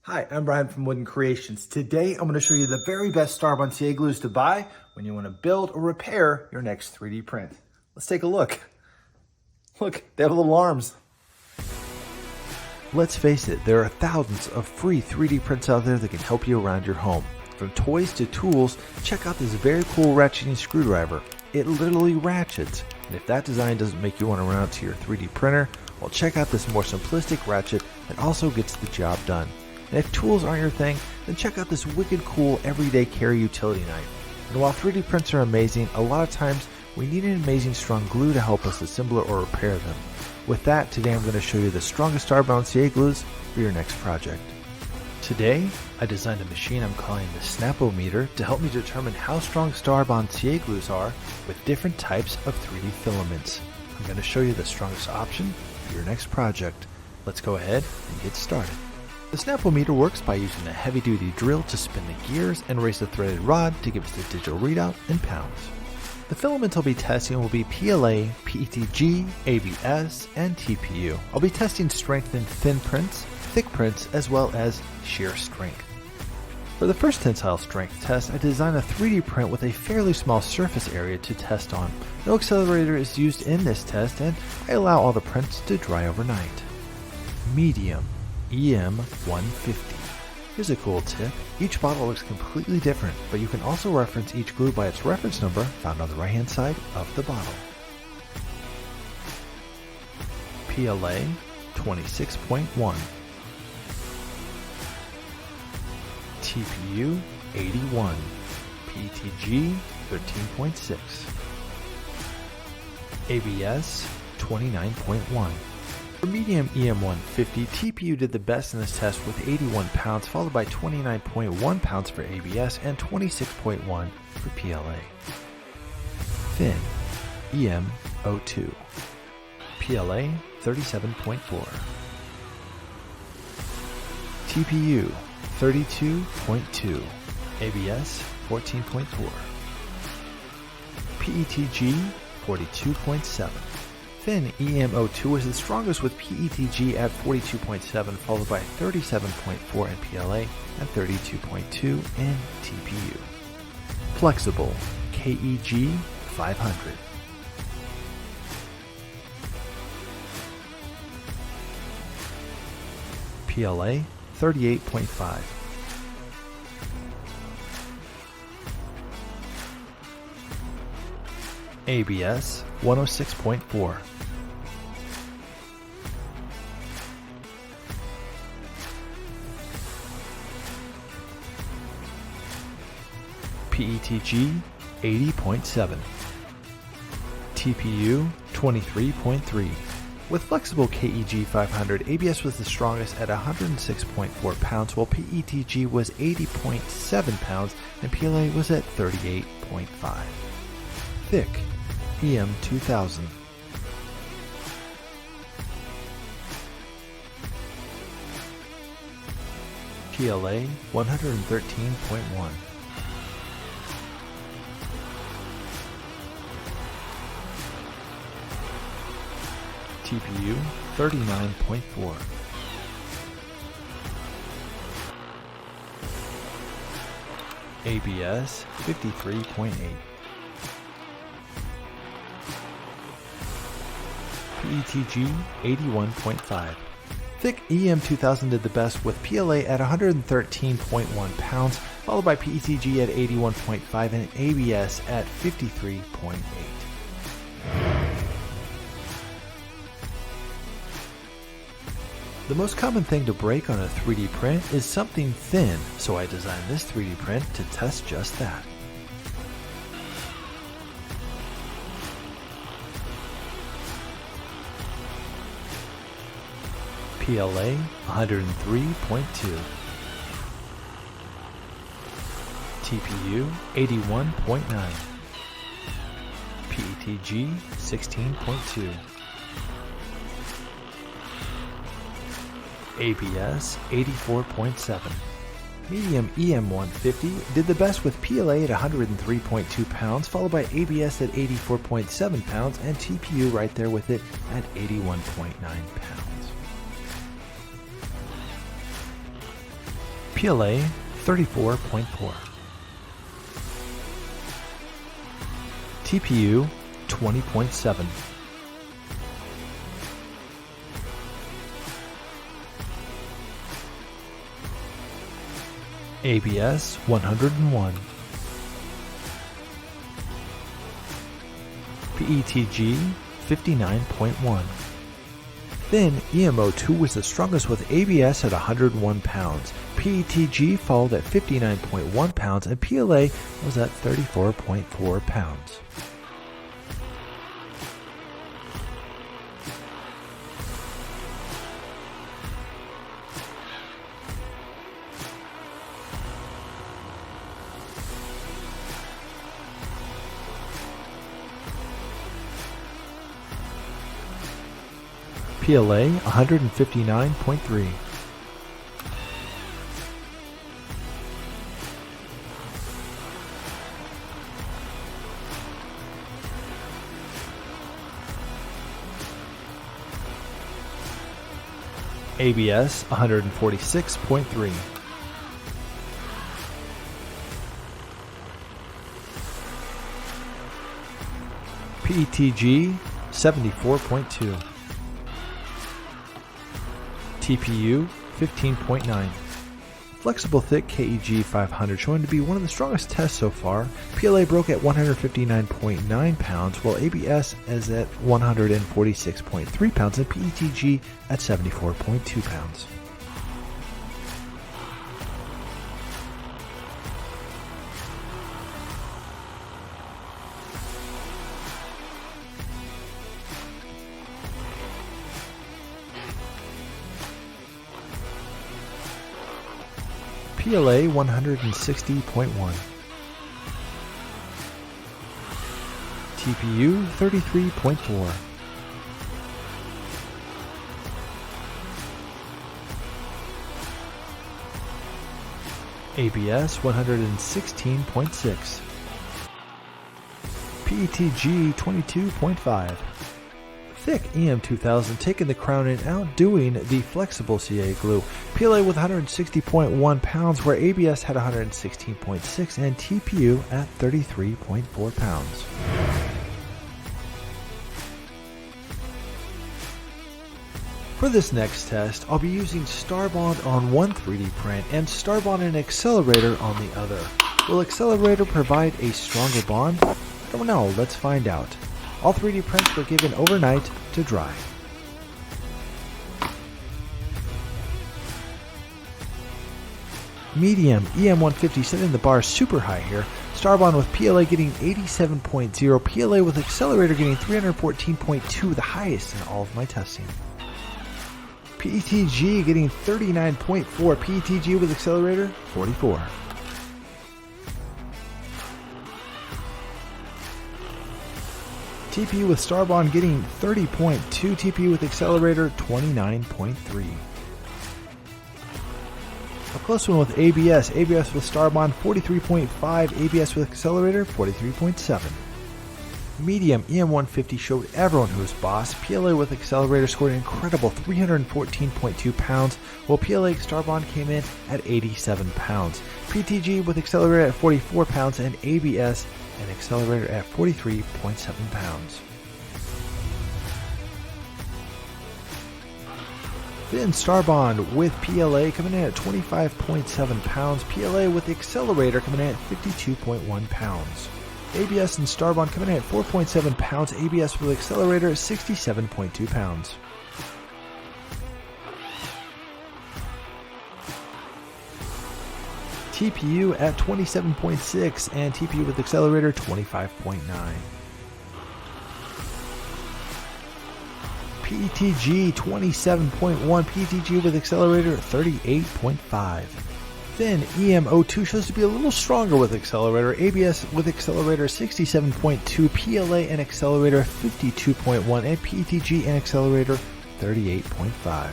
Hi, I'm Brian from Wooden Creations. Today, I'm going to show you the very best Starbond CA glues to buy when you want to build or repair your next 3D print. Let's take a look. Look, they have little arms. Let's face it, there are thousands of free 3D prints out there that can help you around your home. From toys to tools, check out this very cool ratcheting screwdriver. It literally ratchets. And if that design doesn't make you want to run out to your 3D printer, well, check out this more simplistic ratchet that also gets the job done. And if tools aren't your thing, then check out this wicked cool everyday carry utility knife. And while 3D prints are amazing, a lot of times we need an amazing strong glue to help us assemble or repair them. With that, today I'm going to show you the strongest Starbond CA glues for your next project. Today, I designed a machine I'm calling the Snapometer to help me determine how strong Starbond CA glues are with different types of 3D filaments. I'm going to show you the strongest option for your next project. Let's go ahead and get started. The Snapometer works by using a heavy-duty drill to spin the gears and raise the threaded rod to give us the digital readout in pounds. The filaments I'll be testing will be PLA, PETG, ABS, and TPU. I'll be testing strength in thin prints, thick prints, as well as shear strength. For the first tensile strength test, I designed a 3D print with a fairly small surface area to test on. No accelerator is used in this test, and I allow all the prints to dry overnight. Medium EM 150. Here's a cool tip. Each bottle looks completely different, but you can also reference each glue by its reference number found on the right hand side of the bottle. PLA 26.1. TPU 81. PETG 13.6. ABS 29.1. For medium EM150, TPU did the best in this test with 81 pounds, followed by 29.1 pounds for ABS and 26.1 for PLA. Thin EM02. PLA 37.4. TPU 32.2. ABS 14.4. PETG 42.7. Thin EM02 is the strongest with PETG at 42.7, followed by 37.4 in PLA and 32.2 in TPU. Flexible KEG 500. PLA 38.5. ABS 106.4. PETG 80.7. TPU 23.3. With flexible KEG 500, ABS was the strongest at 106.4 pounds, while PETG was 80.7 pounds and PLA was at 38.5. Thick EM 2000. PLA 113.1. TPU 39.4. ABS 53.8. PETG 81.5. Thick EM2000 did the best with PLA at 113.1 pounds, followed by PETG at 81.5 and ABS at 53.8. The most common thing to break on a 3D print is something thin, so I designed this 3D print to test just that. PLA 103.2. TPU 81.9. PETG 16.2. ABS 84.7. Medium EM150 did the best with PLA at 103.2 pounds, followed by ABS at 84.7 pounds, and TPU right there with it at 81.9 pounds. PLA 34.4, TPU 20.7, ABS 101, PETG 59.1. Then EMO2 was the strongest with ABS at 101 pounds, PETG followed at 59.1 pounds, and PLA was at 34.4 pounds. PLA 159.3, ABS 146.3, PETG 74.2, TPU 15.9. Flexible thick KEG 500 showing to be one of the strongest tests so far. PLA broke at 159.9 pounds, while ABS is at 146.3 pounds and PETG at 74.2 pounds. PLA 160.1, TPU 33.4, ABS 116.6, PETG 22.5. Thick EM2000 taking the crown and outdoing the flexible CA glue. PLA with 160.1 pounds, where ABS had 116.6 and TPU at 33.4 pounds. For this next test, I'll be using Starbond on one 3D print and Starbond and Accelerator on the other. Will Accelerator provide a stronger bond? I don't know, let's find out. All 3D prints were given overnight to dry. Medium EM150 setting the bar super high here. Starbond with PLA getting 87.0, PLA with Accelerator getting 314.2, the highest in all of my testing. PETG getting 39.4, PETG with Accelerator 44. TPU with Starbond getting 30.2, TPU with Accelerator 29.3. A close one with ABS, ABS with Starbond 43.5, ABS with Accelerator 43.7. Medium EM150 showed everyone who was boss. PLA with Accelerator scored an incredible 314.2 pounds, while PLA Starbond came in at 87 pounds. PETG with Accelerator at 44 pounds and ABS and Accelerator at 43.7 pounds. Then Starbond with PLA coming in at 25.7 pounds, PLA with Accelerator coming in at 52.1 pounds. ABS and Starbond coming in at 4.7 pounds, ABS with Accelerator 67.2 pounds. TPU at 27.6 and TPU with Accelerator 25.9. PETG 27.1, PETG with Accelerator 38.5. Then EMO2 shows to be a little stronger with Accelerator, ABS with Accelerator 67.2, PLA and Accelerator 52.1, and PETG and Accelerator 38.5.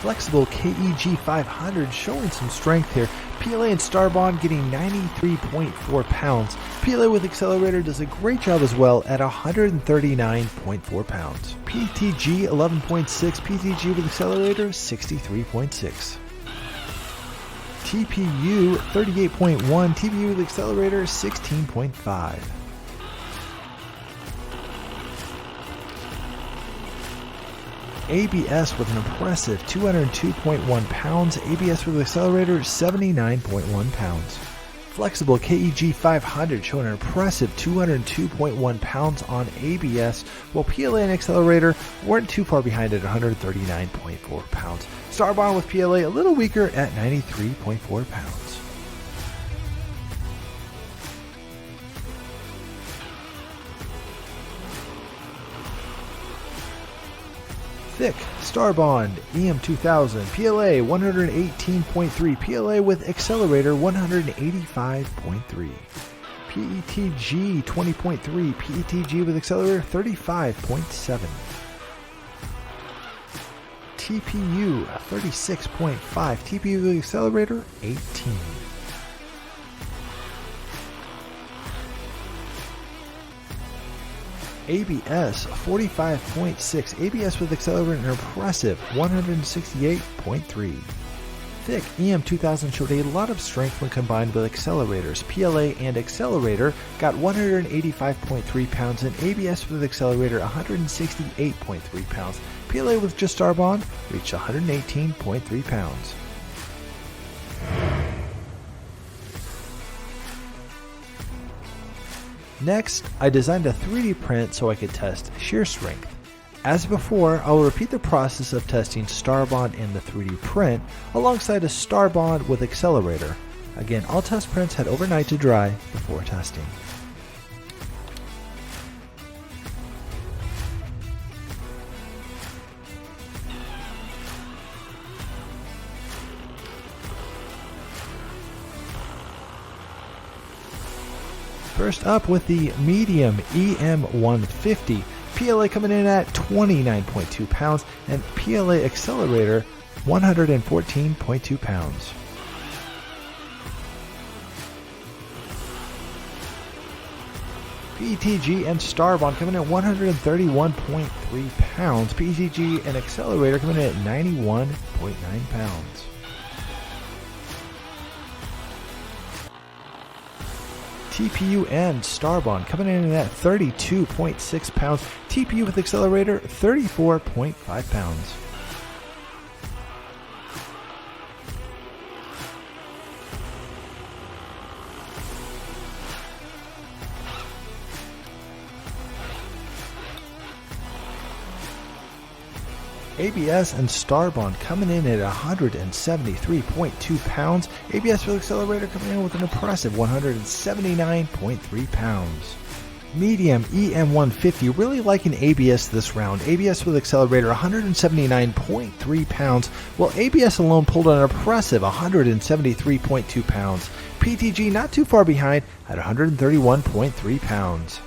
Flexible KEG 500 showing some strength here. PLA and Starbond getting 93.4 pounds. PLA with accelerator does a great job as well at 139.4 pounds. PETG 11.6, PETG with accelerator 63.6. TPU 38.1, TPU with accelerator 16.5. ABS with an impressive 202.1 pounds, ABS with accelerator 79.1 pounds. Flexible KEG 500 showing an impressive 202.1 pounds on ABS, while PLA and accelerator weren't too far behind at 139.4 pounds. Starbond with PLA a little weaker at 93.4 pounds. Thick Starbond EM2000 PLA 118.3, PLA with accelerator 185.3. PETG 20.3, PETG with accelerator 35.7. TPU 36.5, TPU with accelerator 18. ABS 45.6, ABS with accelerator an impressive 168.3. Thick EM2000 showed a lot of strength when combined with accelerators. PLA and accelerator got 185.3 pounds and ABS with accelerator 168.3 pounds. PLA with just Starbond reached 118.3 pounds. Next, I designed a 3D print so I could test shear strength. As before, I will repeat the process of testing Starbond in the 3D print alongside a Starbond with accelerator. Again, all test prints had overnight to dry before testing. First up with the medium EM150, PLA coming in at 29.2 pounds and PLA accelerator 114.2 pounds. PETG and Starbond coming in at 131.3 pounds, PETG and accelerator coming in at 91.9 pounds. TPU and Starbond coming in at 32.6 pounds, TPU with accelerator 34.5 pounds. ABS and Starbond coming in at 173.2 pounds. ABS with accelerator coming in with an impressive 179.3 pounds. Medium EM150 really liking ABS this round. ABS with accelerator 179.3 pounds, while ABS alone pulled an impressive 173.2 pounds. PETG not too far behind at 131.3 pounds.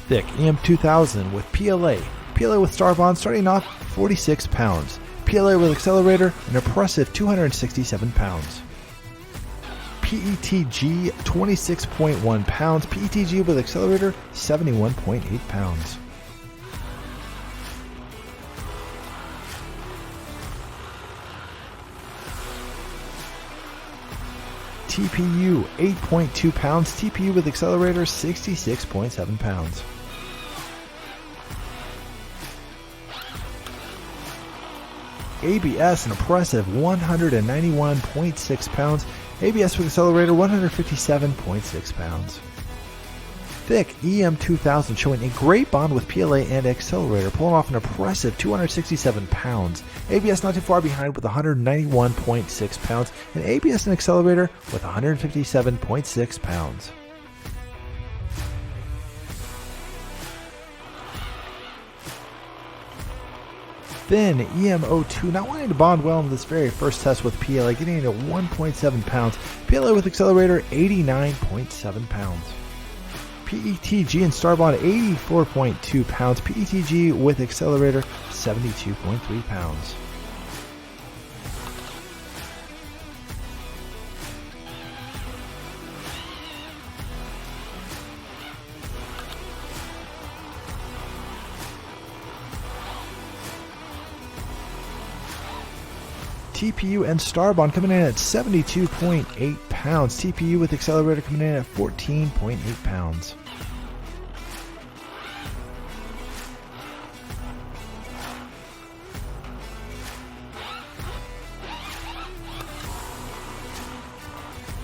Thick EM2000 with PLA. PLA with Starbond starting off 46 pounds. PLA with accelerator an impressive 267 pounds. PETG 26.1 pounds. PETG with accelerator 71.8 pounds. TPU 8.2 pounds. TPU with accelerator 66.7 pounds. ABS an impressive 191.6 pounds. ABS with accelerator 157.6 pounds. Thick EM2000 showing a great bond with PLA and accelerator, pulling off an impressive 267 pounds. ABS not too far behind with 191.6 pounds, and ABS and accelerator with 157.6 pounds. Thin EM02 not wanting to bond well in this very first test with PLA, getting into 1.7 pounds. PLA with accelerator 89.7 pounds. PETG and Starbond 84.2 pounds. PETG with accelerator 72.3 pounds. TPU and Starbond coming in at 72.8 pounds. TPU with accelerator coming in at 14.8 pounds.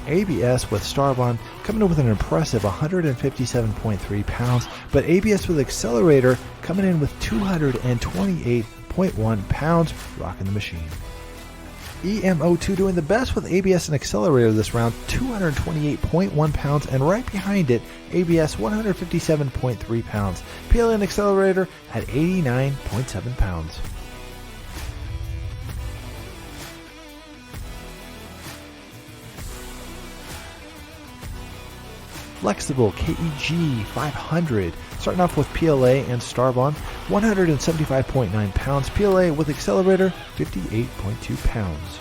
ABS with Starbond coming in with an impressive 157.3 pounds, but ABS with accelerator coming in with 228.1 pounds, rocking the machine. EMO2 doing the best with ABS and accelerator this round, 228.1 pounds, and right behind it, ABS 157.3 pounds. PLA and accelerator at 89.7 pounds. Flexible KEG 500, starting off with PLA and Starbond, 175.9 pounds. PLA with accelerator, 58.2 pounds.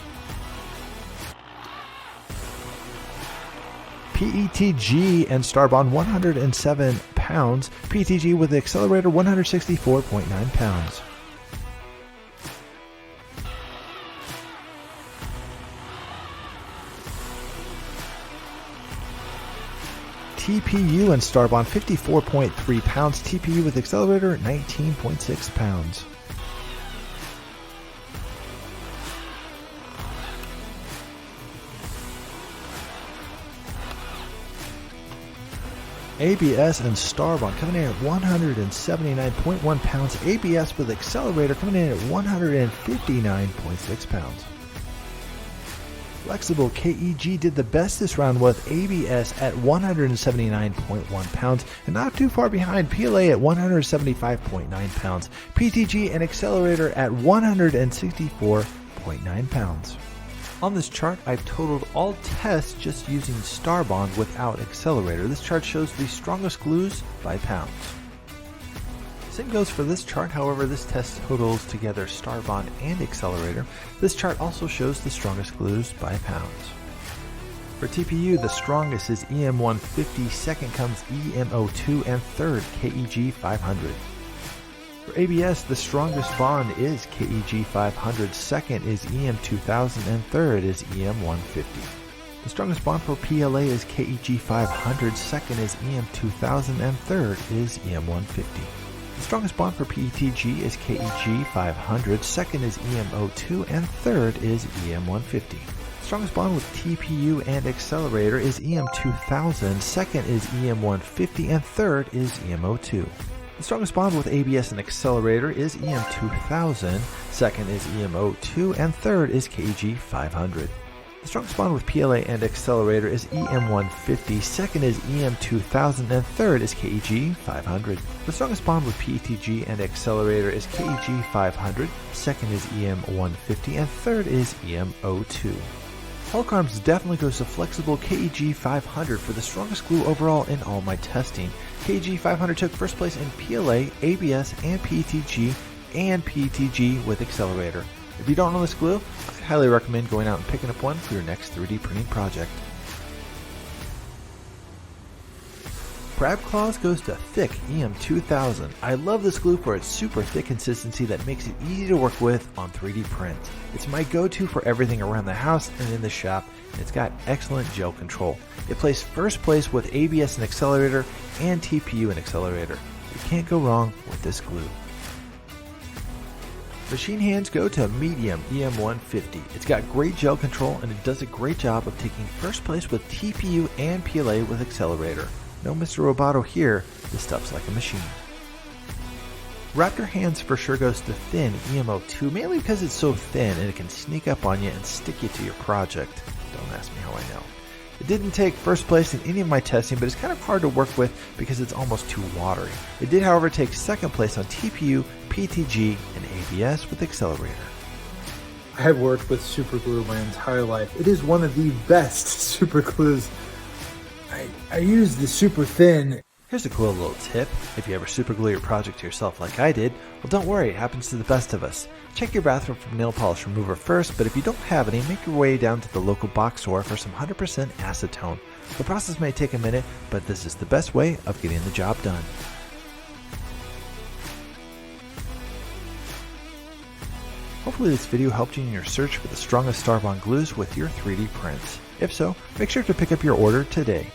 PETG and Starbond, 107 pounds. PETG with accelerator, 164.9 pounds. TPU and Starbond 54.3 pounds. TPU with accelerator 19.6 pounds. ABS and Starbond coming in at 179.1 pounds. ABS with accelerator coming in at 159.6 pounds. Flexible KEG did the best this round with ABS at 179.1 pounds and not too far behind PLA at 175.9 pounds. PTG and accelerator at 164.9 pounds. On this chart, I've totaled all tests just using Starbond without accelerator. This chart shows the strongest glues by pounds. Same goes for this chart, however this test totals together Starbond and accelerator. This chart also shows the strongest glues by pounds. For TPU, the strongest is EM150, second comes EMO2, and third KEG 500. For ABS, the strongest bond is KEG 500, second is EM2000, and third is EM150. The strongest bond for PLA is KEG 500, second is EM2000, and third is EM150. The strongest bond for PETG is KEG 500, second is EMO2, and third is EM150. The strongest bond with TPU and accelerator is EM2000, second is EM150, and third is EMO2. The strongest bond with ABS and accelerator is EM2000, second is EMO2, and third is KEG 500. The strongest bond with PLA and accelerator is EM150, second is EM2000, and third is KEG 500. The strongest bond with PETG and accelerator is KEG 500, second is EM150, and third is EMO2. Hulk Arms definitely goes to flexible KEG 500 for the strongest glue overall in all my testing. KEG 500 took first place in PLA, ABS, and PETG with accelerator. If you don't know this glue, I'd highly recommend going out and picking up one for your next 3D printing project. Crab Claws goes to thick EM2000. I love this glue for its super thick consistency that makes it easy to work with on 3D print. It's my go-to for everything around the house and in the shop, and it's got excellent gel control. It placed first place with ABS and accelerator and TPU and accelerator. You can't go wrong with this glue. Machine hands go to medium EM150. It's got great gel control and it does a great job of taking first place with TPU and PLA with accelerator. No Mr. Roboto here, this stuff's like a machine. Raptor hands for sure goes to thin EMO2, mainly because it's so thin and it can sneak up on you and stick you to your project. Don't ask me how I know. It didn't take first place in any of my testing, but it's kind of hard to work with because it's almost too watery. It did, however, take second place on TPU, PTG, and ABS with accelerator. I have worked with superglue my entire life. It is one of the best superglues. I use the super thin Here's a cool little tip. If you ever superglue your project yourself like I did, well, don't worry, it happens to the best of us. Check your bathroom for nail polish remover first, but if you don't have any, make your way down to the local box store for some 100% acetone. The process may take a minute, but this is the best way of getting the job done. Hopefully this video helped you in your search for the strongest Starbond glues with your 3D prints. If so, make sure to pick up your order today.